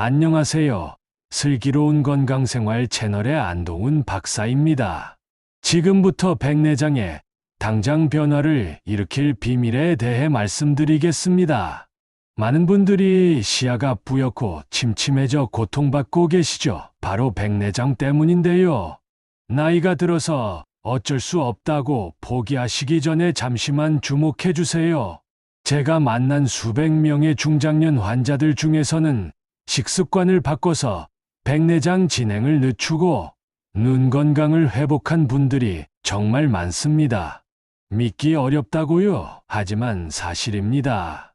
안녕하세요. 슬기로운 건강생활 채널의 안동훈 박사입니다. 지금부터 백내장에 당장 변화를 일으킬 비밀에 대해 말씀드리겠습니다. 많은 분들이 시야가 뿌옇고 침침해져 고통받고 계시죠. 바로 백내장 때문인데요. 나이가 들어서 어쩔 수 없다고 포기하시기 전에 잠시만 주목해 주세요. 제가 만난 수백 명의 중장년 환자들 중에서는 식습관을 바꿔서 백내장 진행을 늦추고 눈 건강을 회복한 분들이 정말 많습니다. 믿기 어렵다고요? 하지만 사실입니다.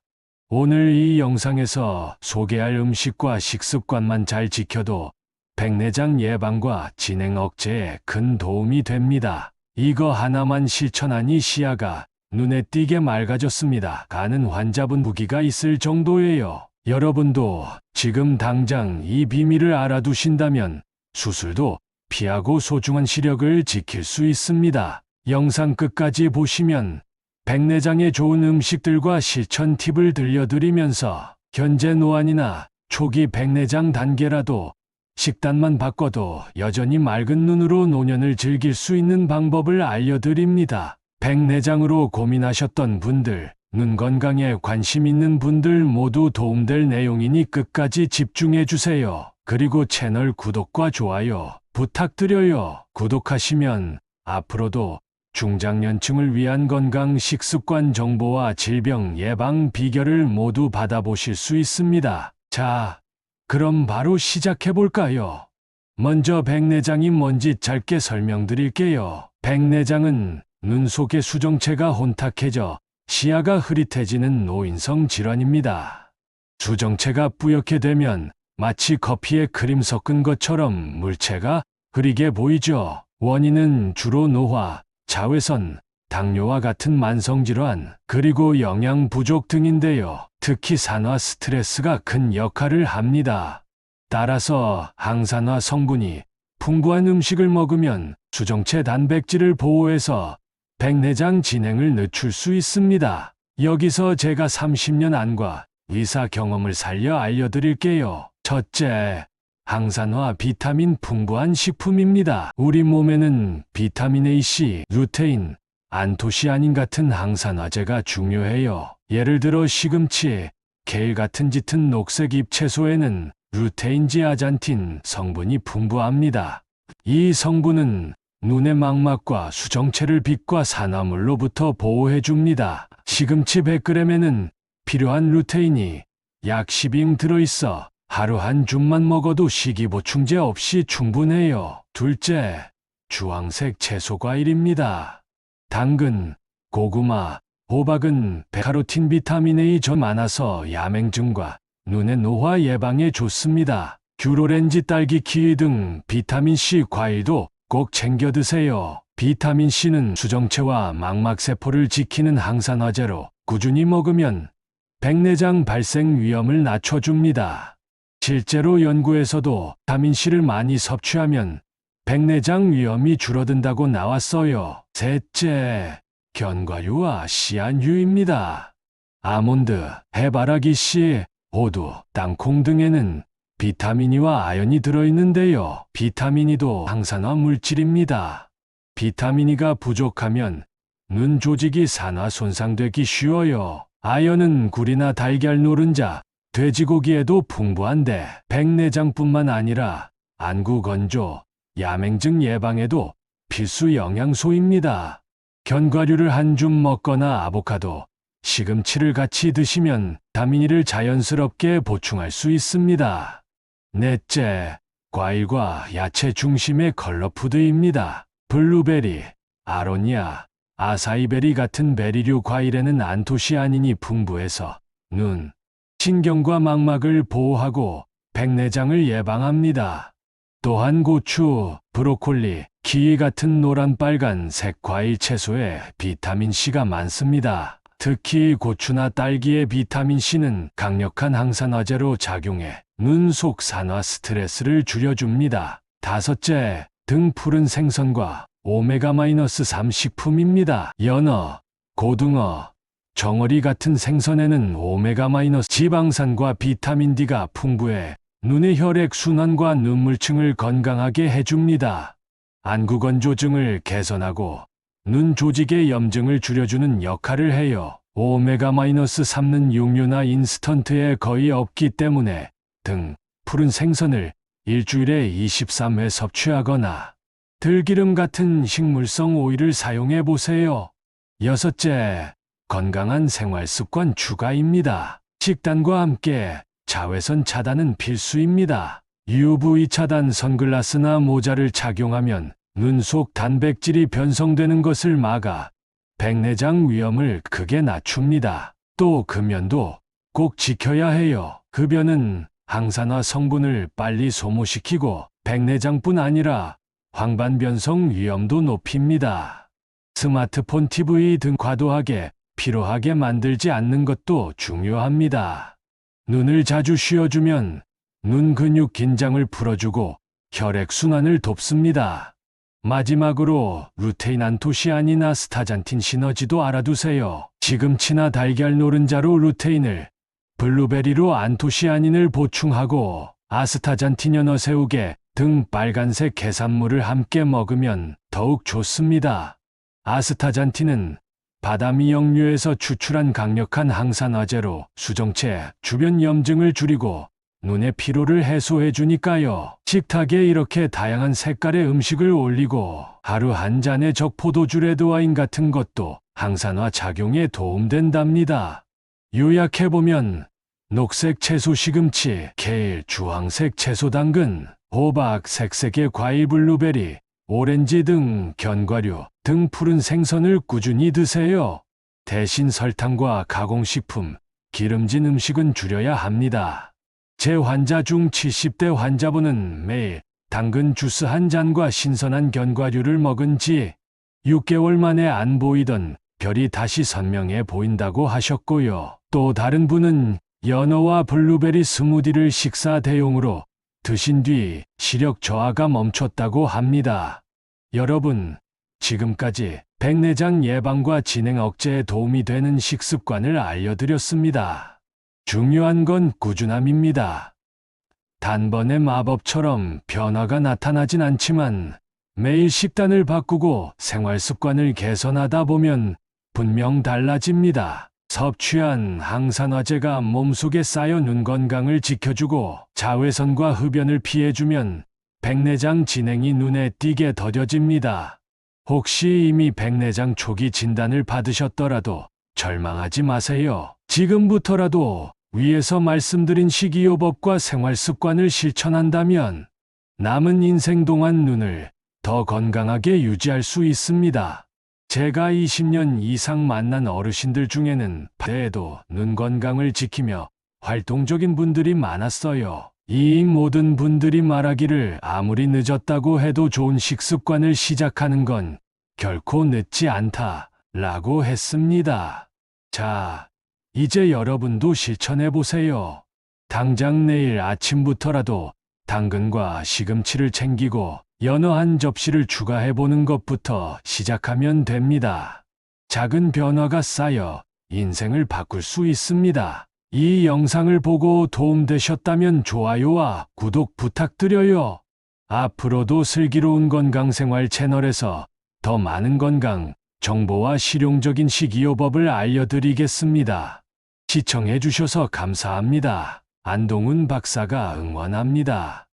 오늘 이 영상에서 소개할 음식과 식습관만 잘 지켜도 백내장 예방과 진행 억제에 큰 도움이 됩니다. 이거 하나만 실천하니 시야가 눈에 띄게 맑아졌습니다. 가는 환자분 무기가 있을 정도예요. 여러분도 지금 당장 이 비밀을 알아두신다면 수술도 피하고 소중한 시력을 지킬 수 있습니다. 영상 끝까지 보시면 백내장에 좋은 음식들과 실천 팁을 들려드리면서 현재 노안이나 초기 백내장 단계라도 식단만 바꿔도 여전히 맑은 눈으로 노년을 즐길 수 있는 방법을 알려드립니다. 백내장으로 고민하셨던 분들, 눈 건강에 관심 있는 분들 모두 도움될 내용이니 끝까지 집중해주세요. 그리고 채널 구독과 좋아요 부탁드려요. 구독하시면 앞으로도 중장년층을 위한 건강 식습관 정보와 질병 예방 비결을 모두 받아보실 수 있습니다. 자, 그럼 바로 시작해볼까요? 먼저 백내장이 뭔지 짧게 설명드릴게요. 백내장은 눈 속의 수정체가 혼탁해져 시야가 흐릿해지는 노인성 질환입니다. 수정체가 뿌옇게 되면 마치 커피에 크림 섞은 것처럼 물체가 흐리게 보이죠. 원인은 주로 노화, 자외선, 당뇨와 같은 만성질환, 그리고 영양 부족 등인데요. 특히 산화 스트레스가 큰 역할을 합니다. 따라서 항산화 성분이 풍부한 음식을 먹으면 수정체 단백질을 보호해서 백내장 진행을 늦출 수 있습니다. 여기서 제가 30년 안과 의사 경험을 살려 알려드릴게요. 첫째, 항산화 비타민 풍부한 식품입니다. 우리 몸에는 비타민 A, C, 루테인, 안토시아닌 같은 항산화제가 중요해요. 예를 들어 시금치, 케일 같은 짙은 녹색 잎채소에는 루테인 지아잔틴 성분이 풍부합니다. 이 성분은 눈의 망막과 수정체를 빛과 산화물로부터 보호해줍니다. 시금치 100g에는 필요한 루테인이 약 10잉 들어있어 하루 한 줌만 먹어도 식이보충제 없이 충분해요. 둘째, 주황색 채소 과일입니다. 당근, 고구마, 호박은 베타카로틴 비타민 A 좀 많아서 야맹증과 눈의 노화 예방에 좋습니다. 귤오렌지, 딸기, 키위 등 비타민C 과일도 꼭 챙겨 드세요. 비타민C는 수정체와 망막세포를 지키는 항산화제로 꾸준히 먹으면 백내장 발생 위험을 낮춰줍니다. 실제로 연구에서도 비타민C를 많이 섭취하면 백내장 위험이 줄어든다고 나왔어요. 셋째, 견과류와 씨앗류입니다. 아몬드, 해바라기 씨, 호두, 땅콩 등에는 비타민 E와 아연이 들어있는데요. 비타민 E도 항산화 물질입니다. 비타민 E가 부족하면 눈 조직이 산화 손상되기 쉬워요. 아연은 굴이나 달걀, 노른자, 돼지고기에도 풍부한데 백내장뿐만 아니라 안구 건조, 야맹증 예방에도 필수 영양소입니다. 견과류를 한 줌 먹거나 아보카도, 시금치를 같이 드시면 비타민 E를 자연스럽게 보충할 수 있습니다. 넷째, 과일과 야채 중심의 컬러푸드입니다. 블루베리, 아로니아, 아사이베리 같은 베리류 과일에는 안토시아닌이 풍부해서 눈, 신경과 망막을 보호하고 백내장을 예방합니다. 또한 고추, 브로콜리, 키위 같은 노란 빨간색 과일 채소에 비타민C가 많습니다. 특히 고추나 딸기의 비타민C는 강력한 항산화제로 작용해 눈 속 산화 스트레스를 줄여줍니다. 다섯째, 등 푸른 생선과 오메가-3 식품입니다. 연어, 고등어, 정어리 같은 생선에는 오메가- 지방산과 비타민 D가 풍부해 눈의 혈액순환과 눈물층을 건강하게 해줍니다. 안구건조증을 개선하고 눈 조직의 염증을 줄여주는 역할을 해요. 오메가-3는 육류나 인스턴트에 거의 없기 때문에 등 푸른 생선을 일주일에 23회 섭취하거나 들기름 같은 식물성 오일을 사용해 보세요. 여섯째, 건강한 생활습관 추가입니다. 식단과 함께 자외선 차단은 필수입니다. UV 차단 선글라스나 모자를 착용하면 눈 속 단백질이 변성되는 것을 막아 백내장 위험을 크게 낮춥니다. 또 금연도 꼭 지켜야 해요. 급여는 항산화 성분을 빨리 소모시키고 백내장뿐 아니라 황반 변성 위험도 높입니다. 스마트폰, TV 등 과도하게 피로하게 만들지 않는 것도 중요합니다. 눈을 자주 쉬어주면 눈 근육 긴장을 풀어주고 혈액순환을 돕습니다. 마지막으로 루테인, 안토시아닌, 아스타잔틴 시너지도 알아두세요. 시금치나 달걀 노른자로 루테인을, 블루베리로 안토시아닌을 보충하고 아스타잔틴, 연어, 새우게 등 빨간색 해산물을 함께 먹으면 더욱 좋습니다. 아스타잔틴은 바다 미역류에서 추출한 강력한 항산화제로 수정체 주변 염증을 줄이고 눈의 피로를 해소해 주니까요. 식탁에 이렇게 다양한 색깔의 음식을 올리고 하루 한 잔의 적포도주, 레드와인 같은 것도 항산화 작용에 도움된답니다. 요약해보면 녹색 채소 시금치, 케일, 주황색 채소 당근, 호박, 색색의 과일 블루베리, 오렌지 등 견과류 등 푸른 생선을 꾸준히 드세요. 대신 설탕과 가공식품, 기름진 음식은 줄여야 합니다. 제 환자 중 70대 환자분은 매일 당근 주스 한 잔과 신선한 견과류를 먹은 지 6개월 만에 안 보이던 별이 다시 선명해 보인다고 하셨고요. 또 다른 분은 연어와 블루베리 스무디를 식사 대용으로 드신 뒤 시력 저하가 멈췄다고 합니다. 여러분, 지금까지 백내장 예방과 진행 억제에 도움이 되는 식습관을 알려드렸습니다. 중요한 건 꾸준함입니다. 단번에 마법처럼 변화가 나타나진 않지만 매일 식단을 바꾸고 생활 습관을 개선하다 보면 분명 달라집니다. 섭취한 항산화제가 몸속에 쌓여 눈 건강을 지켜주고 자외선과 흡연을 피해주면 백내장 진행이 눈에 띄게 더뎌집니다. 혹시 이미 백내장 초기 진단을 받으셨더라도 절망하지 마세요. 지금부터라도 위에서 말씀드린 식이요법과 생활 습관을 실천한다면 남은 인생 동안 눈을 더 건강하게 유지할 수 있습니다. 제가 20년 이상 만난 어르신들 중에는 대에도 눈 건강을 지키며 활동적인 분들이 많았어요. 이 모든 분들이 말하기를 아무리 늦었다고 해도 좋은 식습관을 시작하는 건 결코 늦지 않다라고 했습니다. 자, 이제 여러분도 실천해보세요. 당장 내일 아침부터라도 당근과 시금치를 챙기고 연어 한 접시를 추가해보는 것부터 시작하면 됩니다. 작은 변화가 쌓여 인생을 바꿀 수 있습니다. 이 영상을 보고 도움되셨다면 좋아요와 구독 부탁드려요. 앞으로도 슬기로운 건강생활 채널에서 더 많은 건강 정보와 실용적인 식이요법을 알려드리겠습니다. 시청해주셔서 감사합니다. 안동훈 박사가 응원합니다.